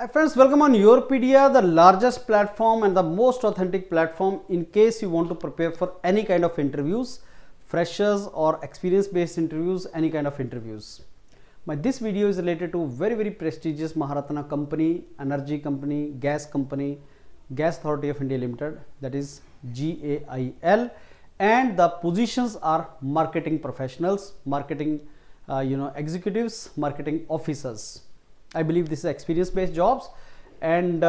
Hi friends, welcome on Yourpedia, the largest platform and the most authentic platform in case you want to prepare for any kind of interviews, freshers or experience based interviews, any kind of interviews. This video is related to very prestigious Maharatna company, energy company, gas Authority of India Limited, that is GAIL, and the positions are marketing professionals, marketing executives, marketing officers. I believe this is experience based jobs, and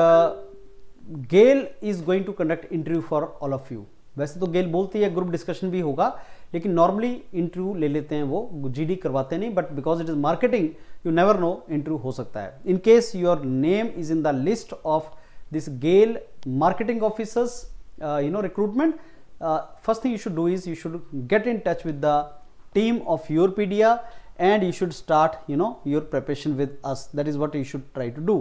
GAIL is going to conduct interview for all of you. वैसे तो GAIL बोलती है group discussion भी होगा, लेकिन normally interview ले लेते हैं, वो जीडी करवाते नहीं, but because it is marketing you never know interview हो सकता है. इन case your name is in the list of this GAIL marketing officers recruitment, first thing you should do is you should get in touch with the team of Yourpedia and you should start your preparation with us. That is what you should try to do.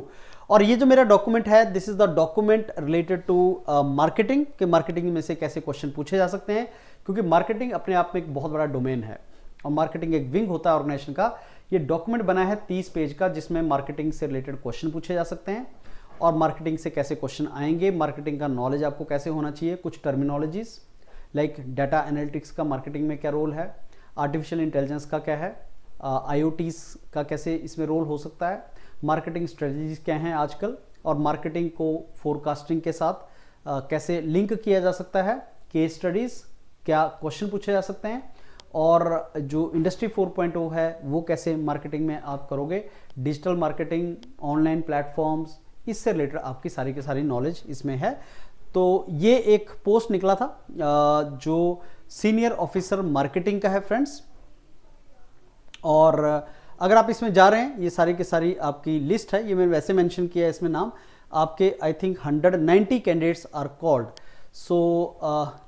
और ये जो मेरा document है, this is the document related to marketing, के marketing में से कैसे question पूछे जा सकते हैं, क्योंकि मार्केटिंग अपने आप में एक बहुत बड़ा डोमेन है और मार्केटिंग एक विंग होता है ऑर्गेनाइजेशन का. ये डॉक्यूमेंट बना है 30 पेज का, जिसमें मार्केटिंग से रिलेटेड क्वेश्चन पूछे जा सकते हैं और मार्केटिंग से कैसे क्वेश्चन आएंगे, मार्केटिंग का नॉलेज आपको कैसे होना चाहिए, कुछ टर्मिनोलॉजीज लाइक डाटा एनालिटिक्स का मार्केटिंग में क्या रोल है, आर्टिफिशियल इंटेलिजेंस का क्या है, IoTs का कैसे इसमें रोल हो सकता है, मार्केटिंग स्ट्रेटजीज क्या हैं आजकल, और मार्केटिंग को फोरकास्टिंग के साथ कैसे लिंक किया जा सकता है, केस स्टडीज क्या क्वेश्चन पूछे जा सकते हैं, और जो इंडस्ट्री 4.0 है वो कैसे मार्केटिंग में आप करोगे, डिजिटल मार्केटिंग, ऑनलाइन प्लेटफॉर्म्स, इससे रिलेटेड आपकी सारी की सारी नॉलेज इसमें है. तो ये एक पोस्ट निकला था जो सीनियर ऑफिसर मार्केटिंग का है फ्रेंड्स, और अगर आप इसमें जा रहे हैं, ये सारी की सारी आपकी लिस्ट है, ये मैंने वैसे मेंशन किया है इसमें नाम आपके. I think 190 candidates are called. So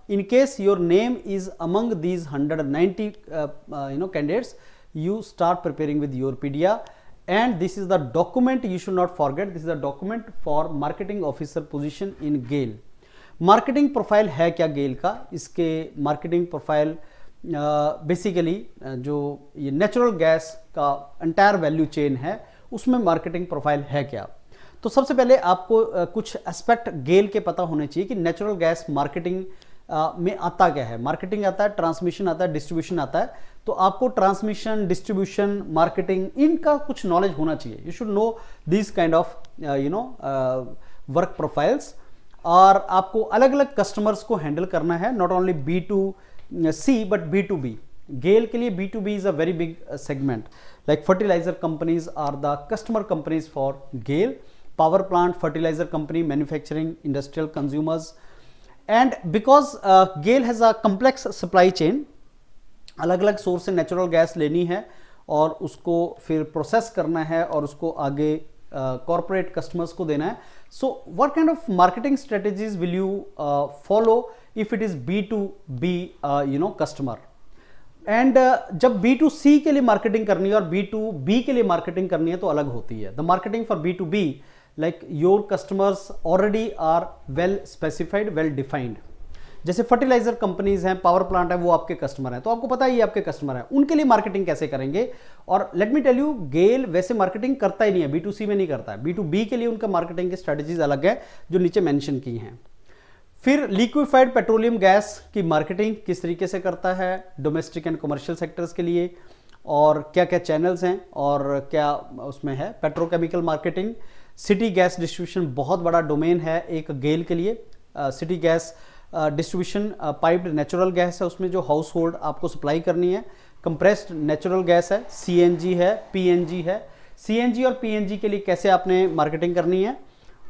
in case your name is among these 190 candidates, you start preparing with Yourpedia, and this is the document you should not forget. This is the document for marketing officer position in GAIL. Marketing profile है क्या GAIL का, इसके marketing profile basically जो ये natural gas का entire value chain है उसमें marketing profile है क्या. तो सबसे पहले आपको कुछ एस्पेक्ट GAIL के पता होने चाहिए कि नेचुरल गैस मार्केटिंग में आता क्या है. मार्केटिंग आता है, ट्रांसमिशन आता है, डिस्ट्रीब्यूशन आता है. तो आपको ट्रांसमिशन, डिस्ट्रीब्यूशन, मार्केटिंग, इनका कुछ नॉलेज होना चाहिए. You should no this kind of work profiles. और आपको अलग अलग कस्टमर्स को हैंडल करना है, not only B2C but B2B. GAIL के लिए B2B is a very big segment. Like fertilizer companies are the customer companies for GAIL, power plant, fertilizer company, manufacturing, industrial consumers. And because GAIL has a complex supply chain, अलग अलग source से natural gas लेनी है और उसको फिर process करना है और उसको आगे कॉर्पोरेट कस्टमर्स को देना है. So what kind of marketing strategies will you follow if it is B2B customer. And जब B2C के लिए मार्केटिंग करनी है और B2B के लिए मार्केटिंग करनी है तो अलग होती है. The marketing for B2B, like your customers already are well specified, well defined. जैसे फर्टिलाइजर कंपनीज हैं, पावर प्लांट है, वो आपके कस्टमर हैं, तो आपको पता ही आपके कस्टमर हैं, उनके लिए मार्केटिंग कैसे करेंगे. और let me tell you, GAIL वैसे मार्केटिंग करता ही नहीं है, B2C में नहीं करता है. B2B के लिए उनका मार्केटिंग की स्ट्रेटजीज अलग है जो नीचे मेंशन की हैं. फिर लिक्विफाइड पेट्रोलियम गैस की मार्केटिंग किस तरीके से करता है डोमेस्टिक एंड कमर्शियल सेक्टर्स के लिए, और क्या क्या चैनल्स हैं और क्या उसमें है. Petrochemical marketing, city gas distribution बहुत बड़ा डोमेन है एक GAIL के लिए. City gas distribution piped natural gas है, उसमें जो हाउस होल्ड आपको सप्लाई करनी है. कंप्रेस्ड नेचुरल गैस है, CNG है, PNG है. CNG और PNG के लिए कैसे आपने मार्केटिंग करनी है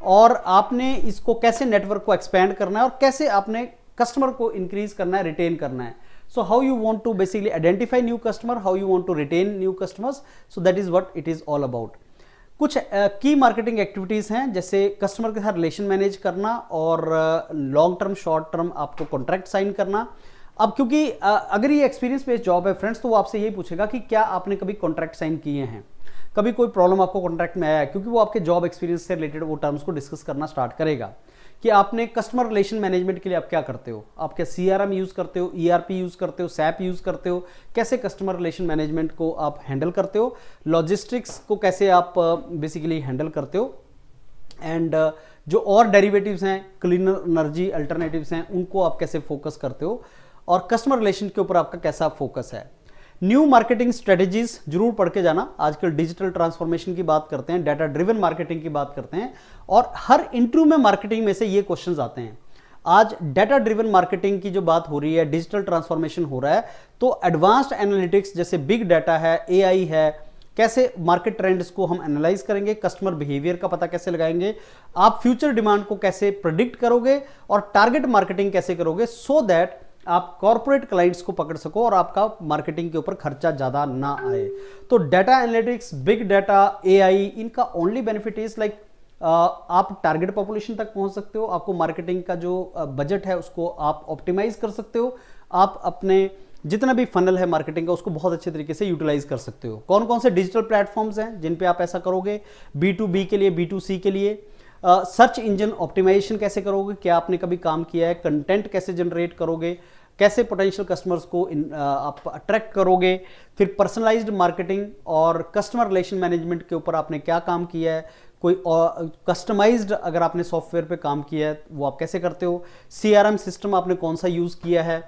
और आपने इसको कैसे नेटवर्क को एक्सपेंड करना है और कैसे आपने कस्टमर को इंक्रीज करना है, रिटेन करना है. So how you want to basically identify new customer, how you want to retain new customers. So that is what it is all about. कुछ की मार्केटिंग एक्टिविटीज़ हैं, जैसे कस्टमर के साथ रिलेशन मैनेज करना और लॉन्ग टर्म, शॉर्ट टर्म आपको contract sign करना. अब क्योंकि अगर ये एक्सपीरियंस बेस्ड जॉब है फ्रेंड्स, तो वो आपसे यही पूछेगा कि क्या आपने कभी कॉन्ट्रैक्ट साइन किए हैं, कभी कोई प्रॉब्लम आपको कॉन्ट्रैक्ट में आया है, क्योंकि वो आपके जॉब एक्सपीरियंस से रिलेटेड वो टर्म्स को डिस्कस करना स्टार्ट करेगा कि आपने कस्टमर रिलेशन मैनेजमेंट के लिए आप क्या करते हो, आप क्या CRM यूज़ करते हो, ERP यूज़ करते हो, SAP यूज़ करते हो, कैसे कस्टमर रिलेशन मैनेजमेंट को आप हैंडल करते हो, लॉजिस्टिक्स को कैसे आप बेसिकली हैंडल करते हो. एंड जो और डेरिवेटिव्स हैं, क्लीनर एनर्जी अल्टरनेटिव्स हैं, उनको आप कैसे फोकस करते हो, और कस्टमर रिलेशन के ऊपर आपका कैसा फोकस है। न्यू मार्केटिंग स्ट्रेटेजीज जरूर पढ़ के जाना। आजकल डिजिटल ट्रांसफॉर्मेशन की बात करते हैं, डाटा ड्रिवन मार्केटिंग की बात करते हैं, और हर इंटरव्यू में मार्केटिंग में से ये क्वेश्चंस आते हैं। आज डाटा ड्रिवन मार्केटिंग की जो बात हो रही है, डिजिटल ट्रांसफॉर्मेशन हो रहा है, तो एडवांस्ड एनालिटिक्स जैसे बिग डाटा है, एआई है, कैसे मार्केट ट्रेंड्स को हम एनालाइज करेंगे, कस्टमर बिहेवियर का पता कैसे लगाएंगे, आप फ्यूचर डिमांड को कैसे प्रेडिक्ट करोगे, और टारगेट मार्केटिंग कैसे करोगे, सो दैट आप कॉर्पोरेट क्लाइंट्स को पकड़ सको और आपका मार्केटिंग के ऊपर खर्चा ज्यादा ना आए। तो data analytics, big data, AI, इनका ओनली बेनिफिट इज लाइक आप टारगेट पॉपुलेशन तक पहुंच सकते हो, आपको मार्केटिंग का जो बजट है उसको आप ऑप्टिमाइज कर सकते हो, आप अपने जितना भी फनल है मार्केटिंग का उसको बहुत अच्छे तरीके से यूटिलाइज कर सकते हो। कौन कौन से डिजिटल प्लेटफॉर्म्स हैं जिन पे आप ऐसा करोगे, बी2बी के लिए, बी2सी के लिए, सर्च इंजन ऑप्टिमाइजेशन कैसे करोगे, क्या आपने कभी काम किया है, कंटेंट कैसे जनरेट करोगे, कैसे पोटेंशियल कस्टमर्स को आप अट्रैक्ट करोगे, फिर पर्सनलाइज्ड मार्केटिंग और कस्टमर रिलेशन मैनेजमेंट के ऊपर आपने क्या काम किया है, कोई कस्टमाइज्ड अगर आपने सॉफ्टवेयर पे काम किया है वो आप कैसे करते हो, सीआरएम सिस्टम आपने कौन सा यूज किया है,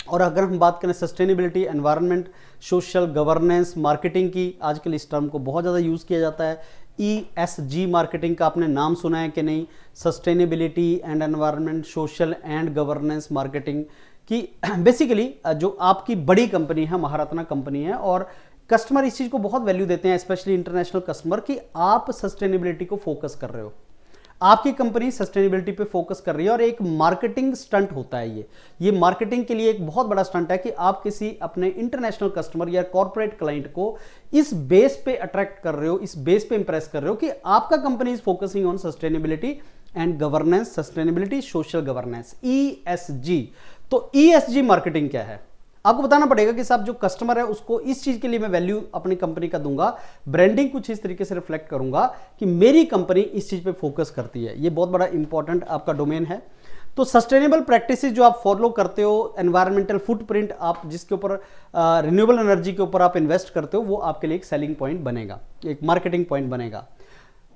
और अगर हम बात करें sustainability, environment, social governance marketing की, आजकल इस टर्म को बहुत ज़्यादा यूज़ किया जाता है। ESG मार्केटिंग का आपने नाम सुना है कि नहीं, sustainability and environment, social and governance marketing की बेसिकली जो आपकी बड़ी कंपनी है, महारत्ना कंपनी है, और कस्टमर इस चीज़ को बहुत वैल्यू देते हैं, स्पेशली इंटरनेशनल कस्टमर, कि आप सस्टेनेबिलिटी को फोकस कर रहे हो, आपकी कंपनी सस्टेनेबिलिटी पे फोकस कर रही है, और एक मार्केटिंग स्टंट होता है ये मार्केटिंग के लिए एक बहुत बड़ा स्टंट है कि आप किसी अपने इंटरनेशनल कस्टमर या कॉर्पोरेट क्लाइंट को इस बेस पे अट्रैक्ट कर रहे हो, इस बेस पे इंप्रेस कर रहे हो कि आपका company is focusing on sustainability and governance, sustainability, social governance, ESG। तो ESG मार्केटिंग क्या है, आपको बताना पड़ेगा कि साहब जो कस्टमर है उसको इस चीज के लिए मैं वैल्यू अपनी कंपनी का दूंगा, ब्रांडिंग कुछ इस तरीके से रिफ्लेक्ट करूंगा कि मेरी कंपनी इस चीज पे फोकस करती है। ये बहुत बड़ा इंपॉर्टेंट आपका डोमेन है। तो सस्टेनेबल प्रैक्टिसेस जो आप फॉलो करते हो, एनवायरमेंटल फुटप्रिंट आप जिसके ऊपर रिन्यूएबल एनर्जी के ऊपर आप इन्वेस्ट करते हो, वो आपके लिए एक सेलिंग पॉइंट बनेगा, एक मार्केटिंग पॉइंट बनेगा।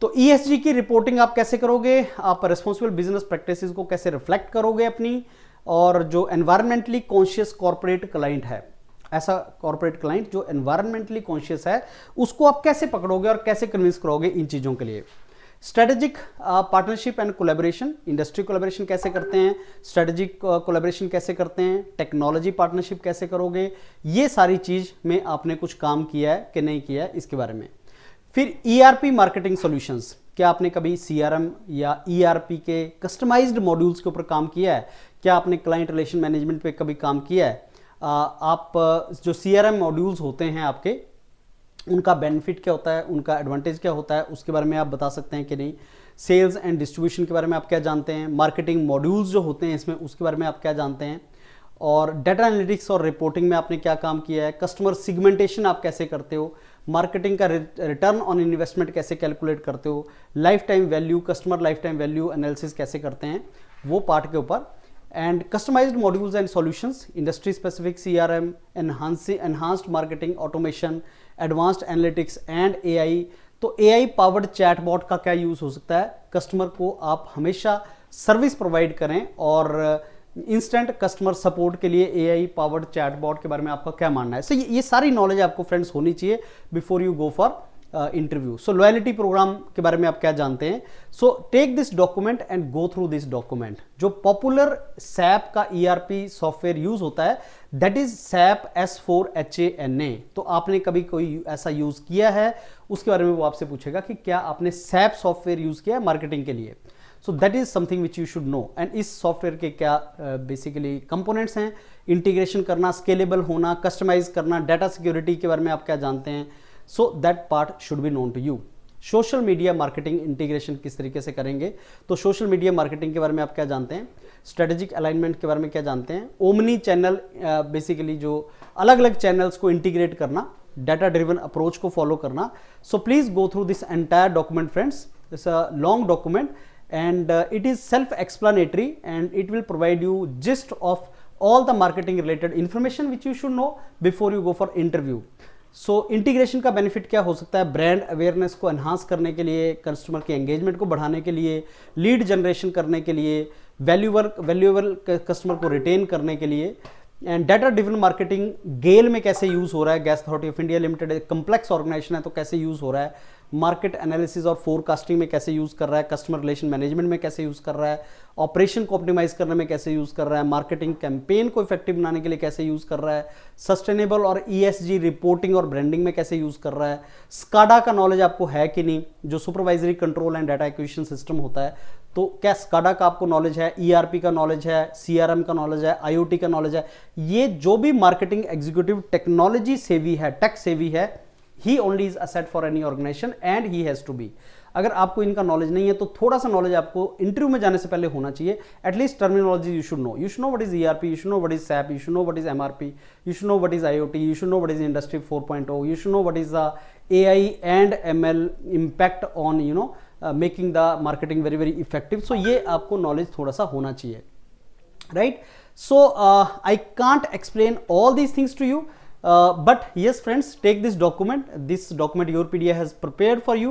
तो ESG की रिपोर्टिंग आप कैसे करोगे, आप रिस्पॉन्सिबल बिजनेस प्रैक्टिसेस को कैसे रिफ्लेक्ट करोगे अपनी, और जो एनवायरमेंटली कॉन्शियस कॉर्पोरेट क्लाइंट है, ऐसा कॉर्पोरेट क्लाइंट जो एनवायरमेंटली कॉन्शियस है, उसको आप कैसे पकड़ोगे और कैसे कन्विंस करोगे इन चीज़ों के लिए। Strategic partnership and collaboration, industry collaboration कैसे करते हैं, स्ट्रेटेजिक कोलैबोरेशन कैसे करते हैं, टेक्नोलॉजी पार्टनरशिप कैसे करोगे, ये सारी चीज़ में आपने कुछ काम किया है कि नहीं किया है, इसके बारे में। फिर ERP मार्केटिंग सॉल्यूशंस, क्या आपने कभी CRM या ERP के कस्टमाइज्ड मॉड्यूल्स के ऊपर काम किया है, क्या आपने क्लाइंट रिलेशन मैनेजमेंट पे कभी काम किया है, आप जो CRM मॉड्यूल्स होते हैं आपके, उनका बेनिफिट क्या होता है, उनका एडवांटेज क्या होता है, उसके बारे में आप बता सकते हैं कि नहीं। सेल्स एंड डिस्ट्रीब्यूशन के बारे में आप क्या जानते हैं, मार्केटिंग मॉड्यूल्स जो होते हैं इसमें उसके बारे में आप क्या जानते हैं, और डाटा एनालिटिक्स और रिपोर्टिंग में आपने क्या काम किया है, कस्टमर सिगमेंटेशन आप कैसे करते हो, मार्केटिंग का रिटर्न ऑन इन्वेस्टमेंट कैसे कैलकुलेट करते हो, life time value, customer life time value analysis कैसे करते हैं, वो पार्ट के ऊपर। And customized modules and solutions, industry specific CRM, enhanced marketing automation, advanced analytics and AI। तो AI पावर्ड चैटबॉट का क्या यूज हो सकता है, कस्टमर को आप हमेशा सर्विस प्रोवाइड करें, और इंस्टेंट कस्टमर सपोर्ट के लिए AI पावर्ड चैटबॉट के बारे में आपका क्या मानना है। सो ये सारी नॉलेज आपको फ्रेंड्स होनी चाहिए before you go for interview. So loyalty programme के बारे में आप क्या जानते हैं। So take this document and go through this document. जो पॉपुलर SAP का ERP सॉफ्टवेयर यूज होता है दैट इज SAP S4HANA। तो आपने कभी कोई ऐसा यूज किया है, उसके बारे में वो आपसे पूछेगा कि क्या आपने SAP सॉफ्टवेयर यूज किया है मार्केटिंग के लिए। So that is something which you should know. एंड इस सॉफ्टवेयर के क्या बेसिकली कंपोनेंट्स हैं, इंटीग्रेशन करना, स्केलेबल होना, कस्टमाइज करना, डाटा सिक्योरिटी के बारे में आप क्या जानते हैं। So that part should be known to you. Social media marketing integration किस तरीके से करेंगे, तो सोशल मीडिया मार्केटिंग के बारे में आप क्या जानते हैं, स्ट्रेटेजिक अलाइनमेंट के बारे में क्या जानते हैं, ओमनी चैनल बेसिकली जो अलग अलग चैनल्स को इंटीग्रेट करना, डाटा ड्रिवन अप्रोच को फॉलो करना। So please go through this entire document friends. It's a long document and it is self-explanatory and it will provide you gist of all the marketing related information which you should know before you go for interview. So integration का benefit क्या हो सकता है? Brand awareness को enhance करने के लिए, customer के एंगेजमेंट को बढ़ाने के लिए, लीड जनरेशन करने के लिए, वैल्यूएबल कस्टमर को रिटेन करने के लिए। एंड डाटा ड्रिवन मार्केटिंग गेल में कैसे यूज हो रहा है, gas authority of India limited एक कम्प्लेक्स ऑर्गेनाइजेशन है तो कैसे यूज हो रहा है, मार्केट एनालिसिस और फोरकास्टिंग में कैसे यूज कर रहा है, कस्टमर रिलेशन मैनेजमेंट में कैसे यूज कर रहा है, ऑपरेशन को ऑप्टिमाइज करने में कैसे यूज कर रहा है, मार्केटिंग कैंपेन को इफेक्टिव बनाने के लिए कैसे यूज कर रहा है, सस्टेनेबल और ईएसजी रिपोर्टिंग और ब्रांडिंग में कैसे यूज कर रहा है, स्काडा का नॉलेज आपको है कि नहीं, जो supervisory control and data acquisition system होता है, तो क्या स्काडा का आपको नॉलेज है, ईआरपी का नॉलेज है, सीआरएम का नॉलेज है, आईओटी का नॉलेज है। ये जो भी मार्केटिंग एग्जीक्यूटिव टेक्नोलॉजी सेवी है, टेक सेवी है, he only is asset for any organisation and he has to be. अगर आपको इनका नॉलेज नहीं है तो थोड़ा सा नॉलेज आपको इंटरव्यू में जाने से पहले होना चाहिए। At least terminology you should know what is ERP, you should know what is SAP, you should know what is MRP, you should know what is IoT, you should know what is industry 4.0, you should know what is the AI and ML impact on making the marketing very very effective. So ये आपको knowledge थोड़ा सा होना चाहिए, right? So I can't explain all these things to you, but yes friends, take this document Yourpedia has prepared for you.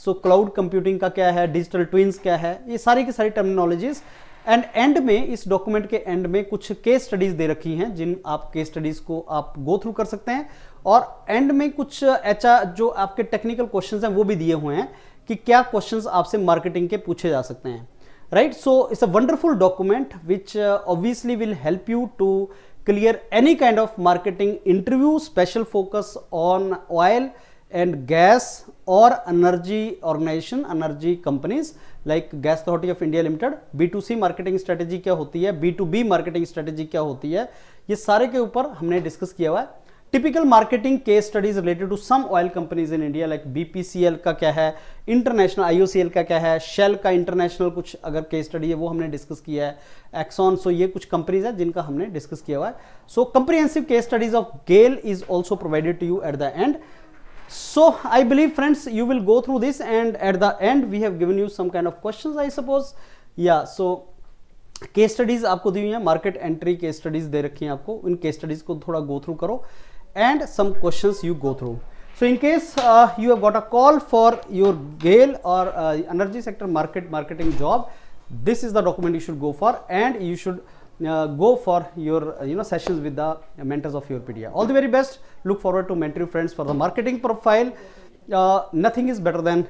So cloud computing का क्या है, digital twins क्या है, ये सारी की सारी टर्मिनोलॉजीज। एंड एंड में, इस डॉक्यूमेंट के एंड में कुछ केस स्टडीज दे रखी हैं, जिन आप केस स्टडीज को आप गो थ्रू कर सकते हैं। और एंड में कुछ ऐसा जो आपके टेक्निकल क्वेश्चंस हैं वो भी दिए हुए हैं कि क्या क्वेश्चंस आपसे मार्केटिंग के पूछे जा सकते हैं, right? So it's a wonderful document which obviously will help you to clear any kind of marketing interview. Special focus on oil and gas or energy organization, energy companies like Gas Authority of India Limited. B2C marketing strategy क्या होती है, B2B marketing strategy क्या होती है, ये सारे के ऊपर हमने डिस्कस किया हुआ है। Typical marketing case studies related to some oil companies in India, like BPCL का क्या है, इंटरनेशनल आईओसीएल का क्या है, शेल का इंटरनेशनल कुछ अगर केस स्टडी है वो हमने डिस्कस किया है, एक्सॉन। सो ये कुछ कंपनीज है जिनका हमने डिस्कस किया हुआ है। So comprehensive case studies of GAIL is also provided to you at the end. So I believe friends you will go through this, and at the end we have given you some kind of questions I suppose. Yeah, so case studies आपको दी हुई है, market entry case studies दे रखी हैं आपको, in case studies को थोड़ा गो थ्रू करो and some questions you go through. So in case you have got a call for your GAIL or energy sector marketing job, this is the document you should go for, and you should go for your sessions with the mentors of Yourpedia. All the very best. Look forward to mentoring friends for the marketing profile. Nothing is better than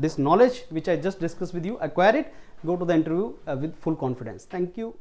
this knowledge which I just discussed with you. Acquire it. Go to the interview with full confidence. Thank you.